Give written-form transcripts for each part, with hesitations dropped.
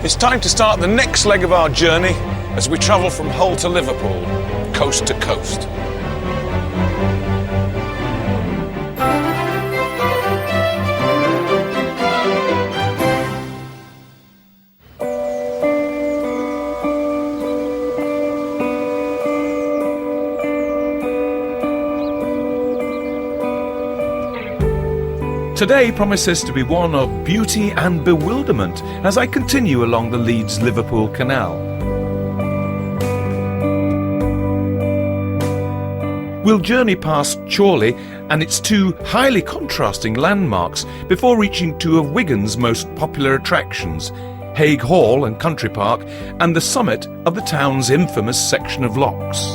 It's time to start the next leg of our journey as we travel from Hull to Liverpool, coast to coast. Today promises to be one of beauty and bewilderment as I continue along the Leeds-Liverpool canal. We'll journey past Chorley and its two highly contrasting landmarks before reaching two of Wigan's most popular attractions, Haigh Hall and Country Park, and the summit of the town's infamous section of locks.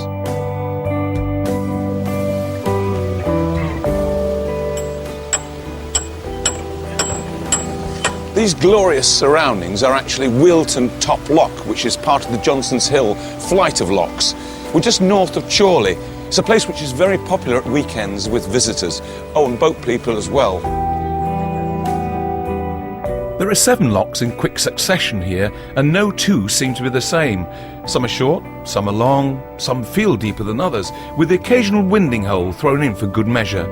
These glorious surroundings are actually Wilton Top Lock, which is part of the Johnson's Hill flight of locks. We're just north of Chorley. It's a place which is very popular at weekends with visitors. Oh, and boat people as well. There are 7 locks in quick succession here, and no two seem to be the same. Some are short, some are long, some feel deeper than others, with the occasional winding hole thrown in for good measure.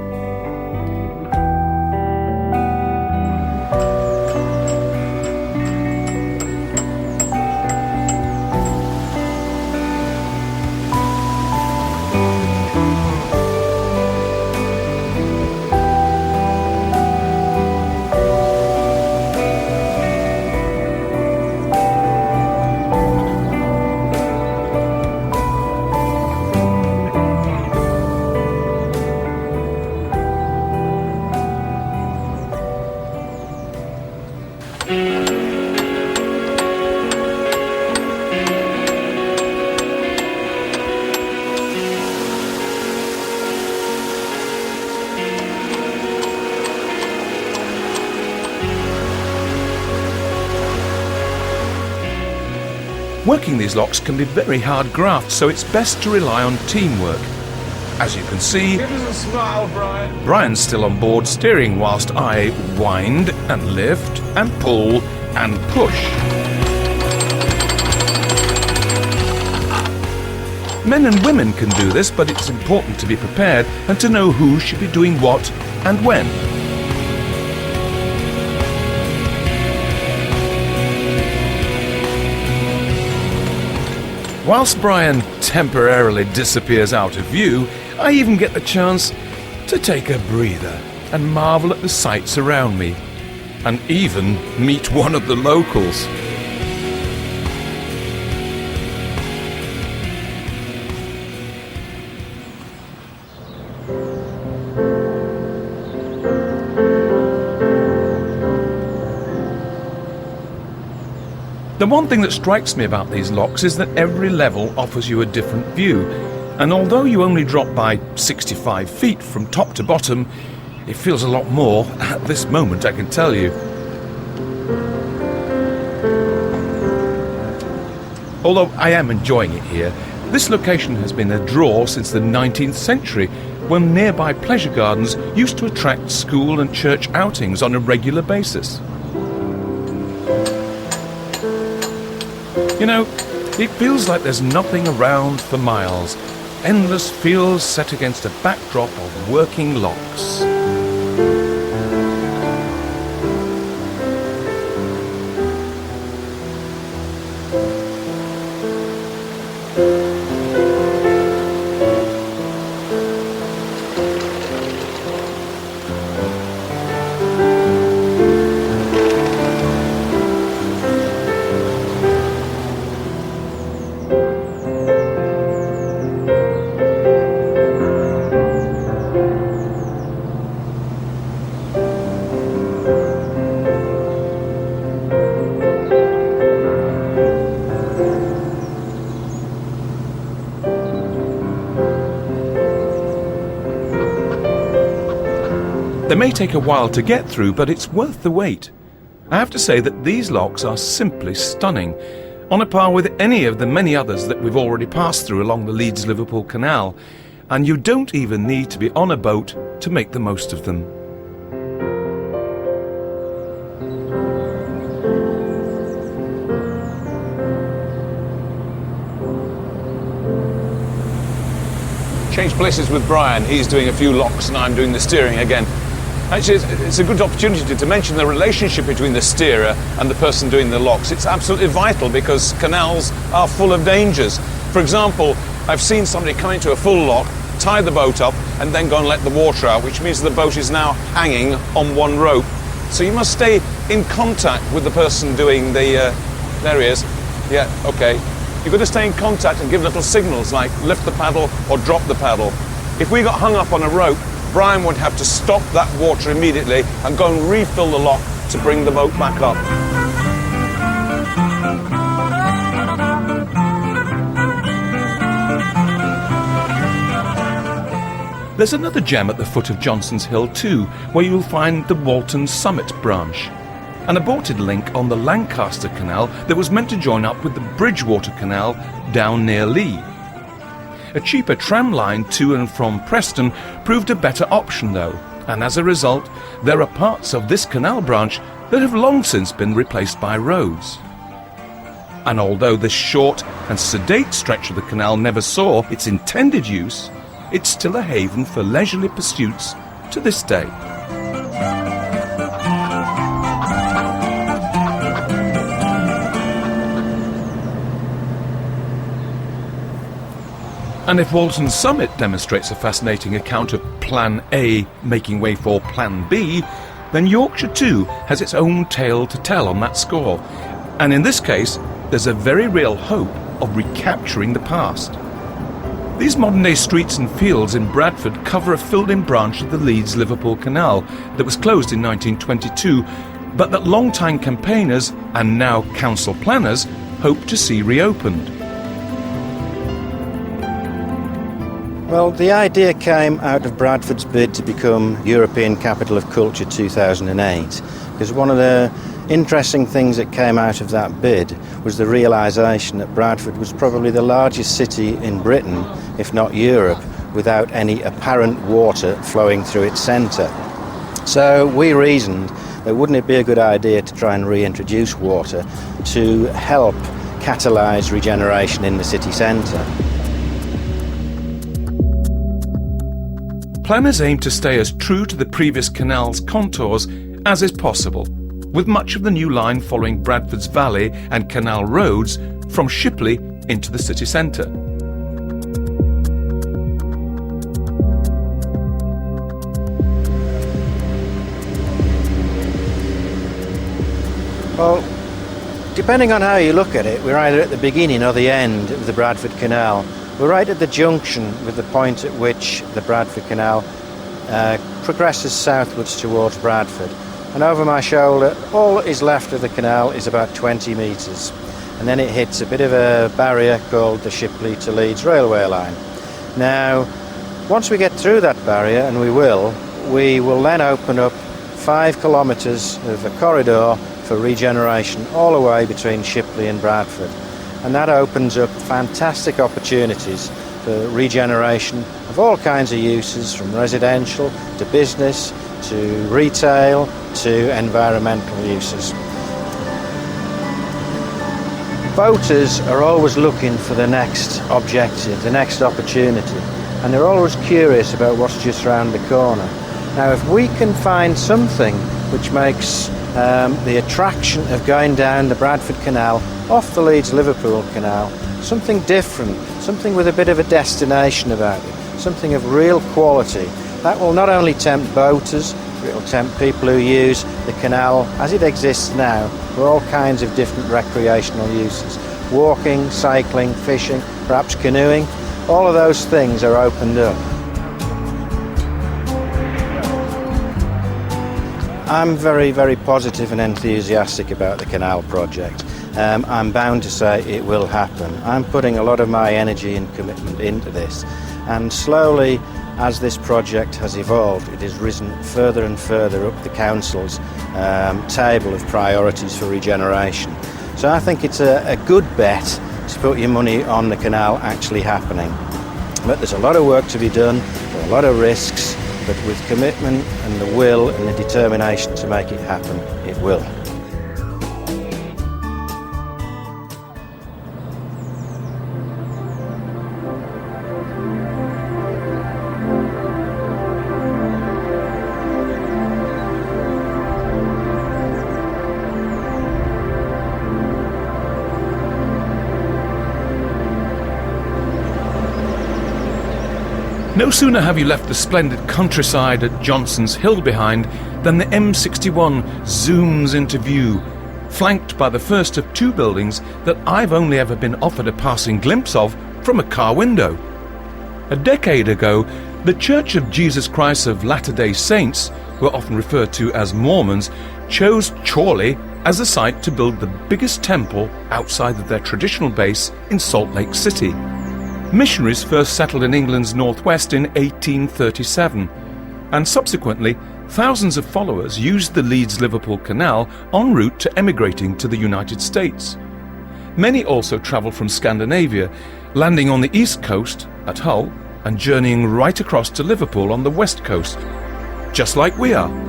Working these locks can be very hard graft, so it's best to rely on teamwork. As you can see, Give us a smile, Brian. Brian's still on board steering whilst I wind and lift and pull and push. Men and women can do this, but it's important to be prepared and to know who should be doing what and when. Whilst Brian temporarily disappears out of view, I even get the chance to take a breather and marvel at the sights around me, and even meet one of the locals. The one thing that strikes me about these locks is that every level offers you a different view, and although you only drop by 65 feet from top to bottom, it feels a lot more at this moment, I can tell you. Although I am enjoying it here, this location has been a draw since the 19th century, when nearby pleasure gardens used to attract school and church outings on a regular basis. You know, it feels like there's nothing around for miles. Endless fields set against a backdrop of working locks. They may take a while to get through, but it's worth the wait. I have to say that these locks are simply stunning, on a par with any of the many others that we've already passed through along the Leeds-Liverpool canal, and you don't even need to be on a boat to make the most of them. change places with Brian. He's doing a few locks and I'm doing the steering again. Actually, it's a good opportunity to mention the relationship between the steerer and the person doing the locks. It's absolutely vital because canals are full of dangers. For example, I've seen somebody come into a full lock, tie the boat up and then go and let the water out, which means the boat is now hanging on one rope. So you must stay in contact with the person doing the... there he is. Yeah, okay. You've got to stay in contact and give little signals like lift the paddle or drop the paddle. If we got hung up on a rope, Brian would have to stop that water immediately and go and refill the lock to bring the boat back up. There's another gem at the foot of Johnson's Hill too, where you'll find the Walton Summit branch, an aborted link on the Lancaster Canal that was meant to join up with the Bridgewater Canal down near Lee. A cheaper tram line to and from Preston proved a better option though, and as a result, there are parts of this canal branch that have long since been replaced by roads. And although this short and sedate stretch of the canal never saw its intended use, it's still a haven for leisurely pursuits to this day. And if Walton Summit demonstrates a fascinating account of Plan A making way for Plan B, then Yorkshire too has its own tale to tell on that score. And in this case, there's a very real hope of recapturing the past. These modern-day streets and fields in Bradford cover a filled-in branch of the Leeds-Liverpool Canal that was closed in 1922, but that long-time campaigners and now council planners hope to see reopened. Well, the idea came out of Bradford's bid to become European Capital of Culture 2008, because one of the interesting things that came out of that bid was the realisation that Bradford was probably the largest city in Britain, if not Europe, without any apparent water flowing through its centre. So we reasoned that wouldn't it be a good idea to try and reintroduce water to help catalyse regeneration in the city centre. Planners aim to stay as true to the previous canal's contours as is possible, with much of the new line following Bradford's Valley and Canal roads from Shipley into the city centre. Well, depending on how you look at it, we're either at the beginning or the end of the Bradford Canal. We're right at the junction with the point at which the Bradford Canal progresses southwards towards Bradford. And over my shoulder, all that is left of the canal is about 20 metres. And then it hits a bit of a barrier called the Shipley to Leeds railway line. Now, once we get through that barrier, and we will then open up 5 kilometres of a corridor for regeneration all the way between Shipley and Bradford. And that opens up fantastic opportunities for regeneration of all kinds of uses, from residential to business to retail to environmental uses. Boaters are always looking for the next objective, the next opportunity, and they're always curious about what's just round the corner. Now, if we can find something which makes the attraction of going down the Bradford Canal off the Leeds-Liverpool Canal something different, something with a bit of a destination about it, something of real quality, that will not only tempt boaters, but it will tempt people who use the canal as it exists now for all kinds of different recreational uses. Walking, cycling, fishing, perhaps canoeing, all of those things are opened up. I'm very, very positive and enthusiastic about the canal project. I'm bound to say it will happen. I'm putting a lot of my energy and commitment into this, and slowly, as this project has evolved, it has risen further and further up the council's table of priorities for regeneration. So I think it's a good bet to put your money on the canal actually happening. But there's a lot of work to be done, there are a lot of risks, but with commitment and the will and the determination to make it happen, it will. No sooner have you left the splendid countryside at Johnson's Hill behind than the M61 zooms into view, flanked by the first of two buildings that I've only ever been offered a passing glimpse of from a car window. A decade ago, the Church of Jesus Christ of Latter-day Saints, who are often referred to as Mormons, chose Chorley as the site to build the biggest temple outside of their traditional base in Salt Lake City. Missionaries first settled in England's northwest in 1837, and subsequently thousands of followers used the Leeds-Liverpool canal en route to emigrating to the United States. Many also travelled from Scandinavia, landing on the east coast at Hull and journeying right across to Liverpool on the west coast, just like we are.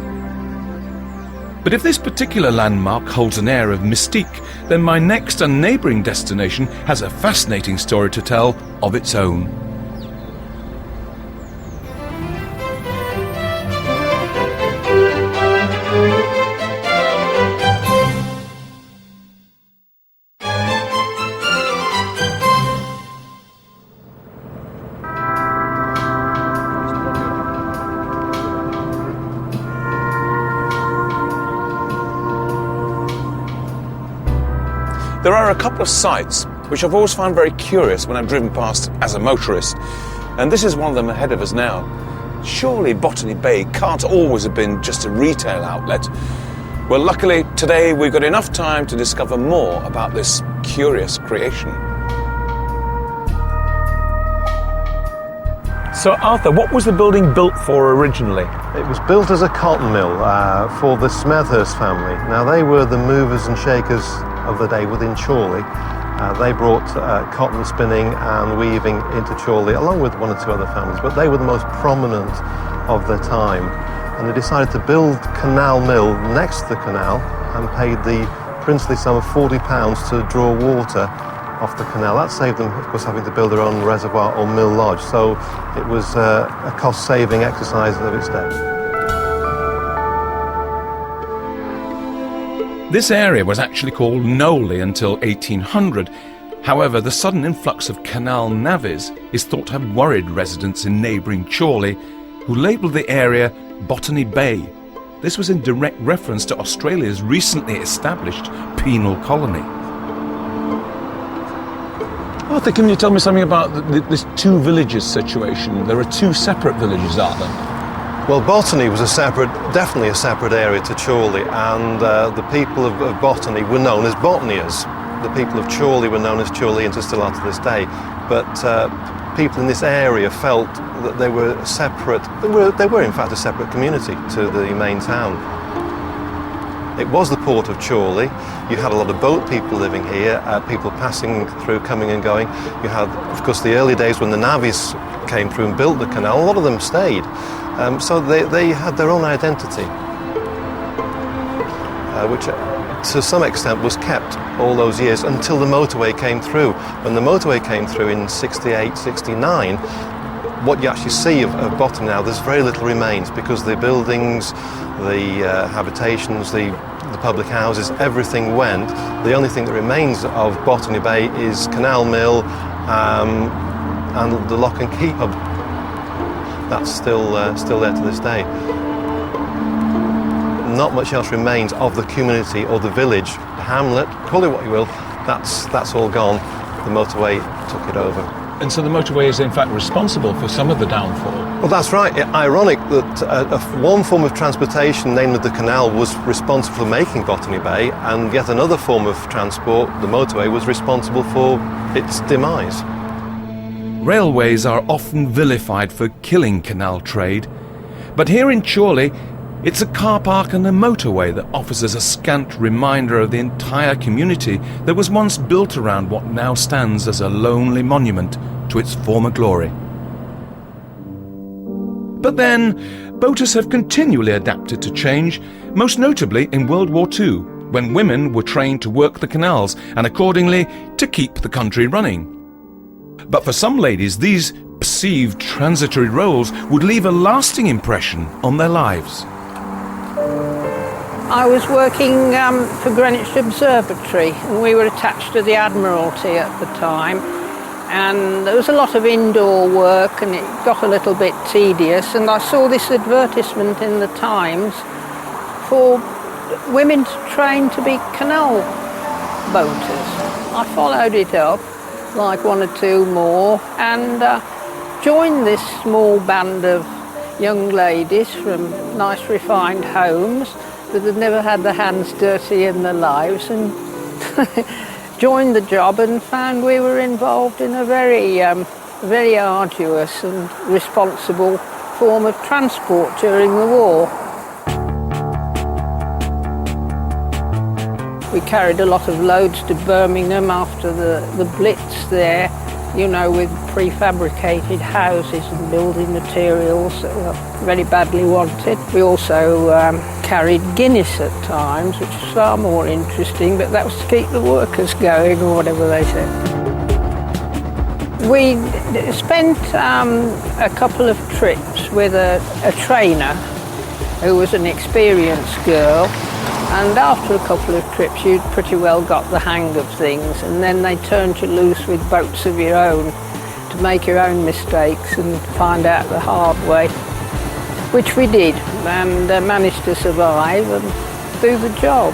But if this particular landmark holds an air of mystique, then my next and neighbouring destination has a fascinating story to tell of its own. There are a couple of sites which I've always found very curious when I've driven past as a motorist, and this is one of them ahead of us now. Surely Botany Bay can't always have been just a retail outlet. Well, luckily today we've got enough time to discover more about this curious creation. So Arthur, what was the building built for originally? It was built as a cotton mill for the Smethurst family. Now they were the movers and shakers of the day within Chorley. They brought cotton spinning and weaving into Chorley along with one or two other families, but they were the most prominent of their time. And they decided to build Canal Mill next to the canal and paid the princely sum of £40 to draw water off the canal. That saved them, of course, having to build their own reservoir or mill lodge, so it was a cost-saving exercise of its day. This area was actually called Knowley until 1800. However, the sudden influx of canal navvies is thought to have worried residents in neighbouring Chorley, who labelled the area Botany Bay. This was in direct reference to Australia's recently established penal colony. Arthur, can you tell me something about this two villages situation? There are two separate villages, aren't there? Well, Botany was definitely a separate area to Chorley, and the people of Botany were known as Botaniers. The people of Chorley were known as Chorleyans, and still are to this day. But people in this area felt that they were separate. They were in fact a separate community to the main town. It was the port of Chorley. You had a lot of boat people living here, people passing through, coming and going. You had, of course, the early days when the navvies came through and built the canal. A lot of them stayed. So they had their own identity, which to some extent was kept all those years until the motorway came through. When the motorway came through in 68, 69, what you actually see of Botany now, there's very little remains, because the buildings, the habitations, the public houses, everything went. The only thing that remains of Botany Bay is Canal Mill and the Lock and Key pub. That's still there to this day. Not much else remains of the community or the village, the hamlet, call it what you will. That's all gone. The motorway took it over. And so the motorway is in fact responsible for some of the downfall. Well, that's right. Ironic that one form of transportation, namely the canal, was responsible for making Botany Bay, and yet another form of transport, the motorway, was responsible for its demise. Railways are often vilified for killing canal trade, but here in Chorley, it's a car park and a motorway that offers us a scant reminder of the entire community that was once built around what now stands as a lonely monument to its former glory. But then, boaters have continually adapted to change, most notably in World War II, when women were trained to work the canals and accordingly to keep the country running. But for some ladies, these perceived transitory roles would leave a lasting impression on their lives. I was working for Greenwich Observatory, and we were attached to the Admiralty at the time. and there was a lot of indoor work and it got a little bit tedious, and I saw this advertisement in the Times for women to train to be canal boaters. I followed it up, like one or two more, and joined this small band of young ladies from nice refined homes that had never had their hands dirty in their lives, and joined the job and found we were involved in a very arduous and responsible form of transport during the war. We carried a lot of loads to Birmingham after the Blitz there, you know, with prefabricated houses and building materials that were very badly wanted. We also carried Guinness at times, which was far more interesting, but that was to keep the workers going, or whatever they said. We spent a couple of trips with a trainer who was an experienced girl, and after a couple of trips you'd pretty well got the hang of things, and then they turned you loose with boats of your own to make your own mistakes and find out the hard way, which we did, and managed to survive and do the job.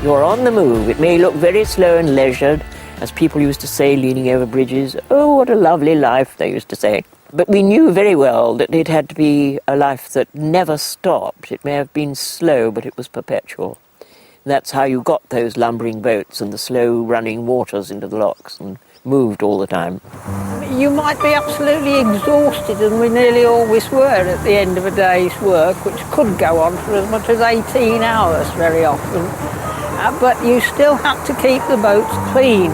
You're on the move. It may look very slow and leisured, as people used to say, leaning over bridges. Oh, what a lovely life, they used to say. But we knew very well that it had to be a life that never stopped. It may have been slow, but it was perpetual. That's how you got those lumbering boats and the slow running waters into the locks, and moved all the time. You might be absolutely exhausted, and we nearly always were at the end of a day's work, which could go on for as much as 18 hours very often. But you still had to keep the boats clean,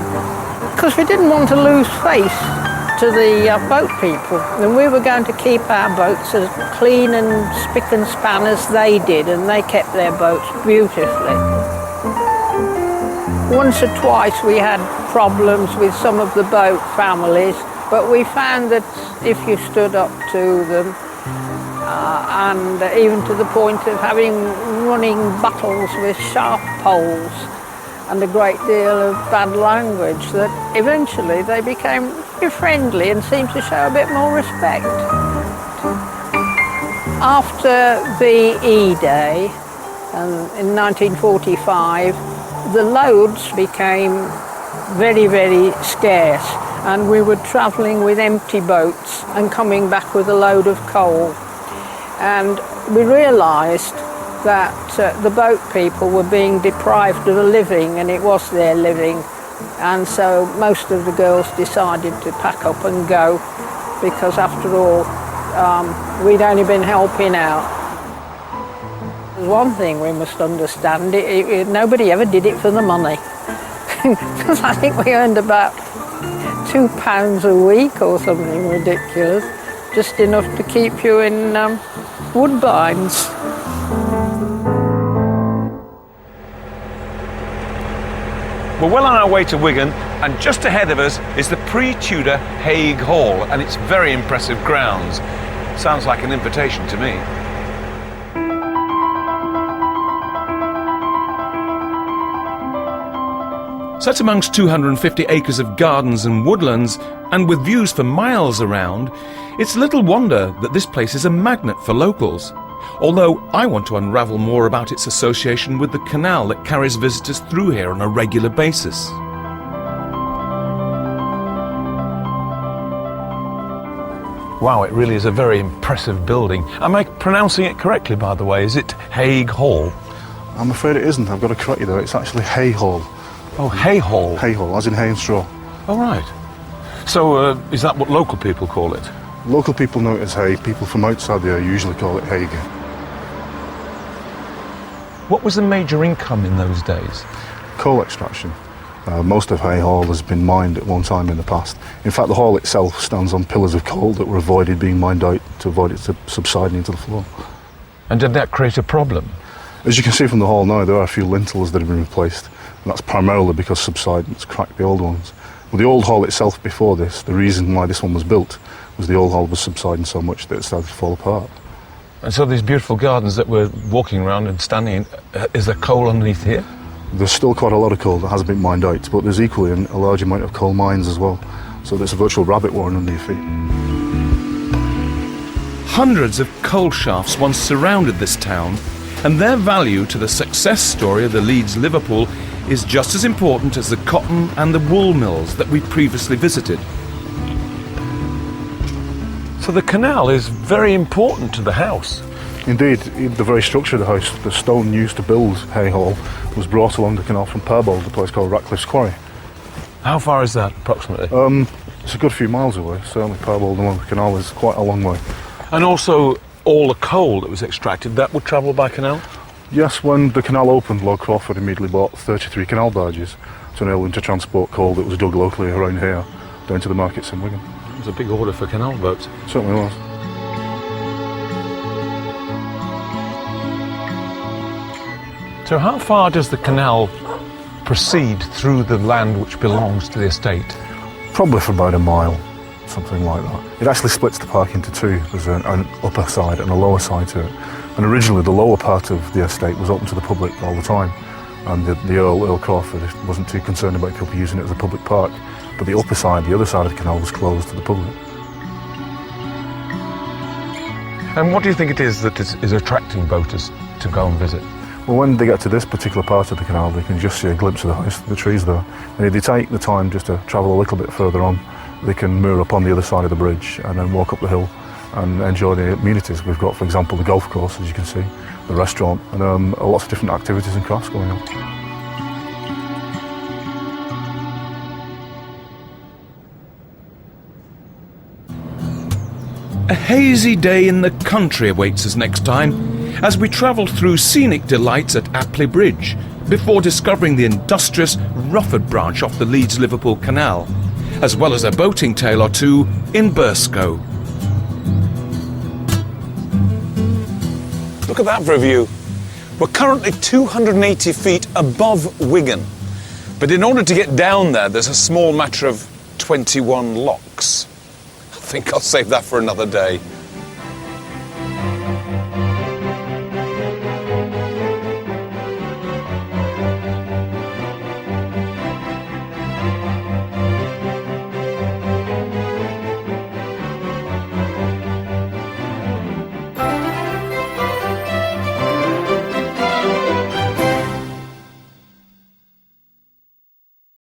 because we didn't want to lose face to the boat people, and we were going to keep our boats as clean and spick and span as they did, and they kept their boats beautifully. Once or twice we had problems with some of the boat families, but we found that if you stood up to them, and even to the point of having running battles with sharp poles and a great deal of bad language, that eventually they became very friendly and seemed to show a bit more respect. After the E-Day, in 1945, the loads became very, very scarce, and we were travelling with empty boats and coming back with a load of coal. And we realised that the boat people were being deprived of a living, and it was their living, and so most of the girls decided to pack up and go, because after all we'd only been helping out. There's one thing we must understand, nobody ever did it for the money, because I think we earned about £2 a week or something ridiculous, just enough to keep you in Woodbines. We're well on our way to Wigan, and just ahead of us is the pre-Tudor Hague Hall and its very impressive grounds. Sounds like an invitation to me. Set amongst 250 acres of gardens and woodlands, and with views for miles around, it's little wonder that this place is a magnet for locals. Although I want to unravel more about its association with the canal that carries visitors through here on a regular basis. Wow, it really is a very impressive building. Am I pronouncing it correctly, by the way? Is it Hague Hall? I'm afraid it isn't. I've got to correct you though. It's actually Hay Hall. Oh, Hay Hall. Hay Hall, as in hay and straw. Oh, right. So, is that what local people call it? Local people know it as hay. People from outside the area usually call it Hague. What was the major income in those days? Coal extraction. Most of Hay Hall has been mined at one time in the past. In fact, the hall itself stands on pillars of coal that were avoided being mined out to avoid it subsiding into the floor. And did that create a problem? As you can see from the hall now, there are a few lintels that have been replaced, and that's primarily because subsidence cracked the old ones. Well, the old hall itself before this, the reason why this one was built was the old hall was subsiding so much that it started to fall apart. And so these beautiful gardens that we're walking around and standing in, is there coal underneath here? There's still quite a lot of coal that hasn't been mined out, but there's equally a large amount of coal mines as well. So there's a virtual rabbit warren under your feet. Hundreds of coal shafts once surrounded this town, and their value to the success story of the Leeds Liverpool is just as important as the cotton and the wool mills that we previously visited. So the canal is very important to the house. Indeed, the very structure of the house, the stone used to build Hay Hall, was brought along the canal from Purbold, a place called Ratcliffe's Quarry. How far is that, approximately? It's a good few miles away. Certainly Purbold along the canal is quite a long way. And also, all the coal that was extracted, that would travel by canal? Yes, when the canal opened, Lord Crawford immediately bought 33 canal barges to enable him to transport coal that was dug locally around here down to the markets in Wigan. It was a big order for canal boats. Certainly was. So how far does the canal proceed through the land which belongs to the estate? Probably for about a mile, something like that. It actually splits the park into two. There's an upper side and a lower side to it. And originally the lower part of the estate was open to the public all the time. And the Earl Crawford, wasn't too concerned about people using it as a public park. But the upper side, the other side of the canal, was closed to the public. And what do you think it is that is attracting boaters to go and visit? Well, when they get to this particular part of the canal, they can just see a glimpse of the house, the trees there. And if they take the time just to travel a little bit further on, they can moor up on the other side of the bridge and then walk up the hill and enjoy the amenities. We've got, for example, the golf course, as you can see, the restaurant, and lots of different activities and crafts going on. A hazy day in the country awaits us next time as we travel through scenic delights at Apley Bridge before discovering the industrious Rufford branch off the Leeds-Liverpool Canal, as well as a boating tale or two in Burscough. Look at that for a view. We're currently 280 feet above Wigan, but in order to get down there, there's a small matter of 21 locks. I think I'll save that for another day.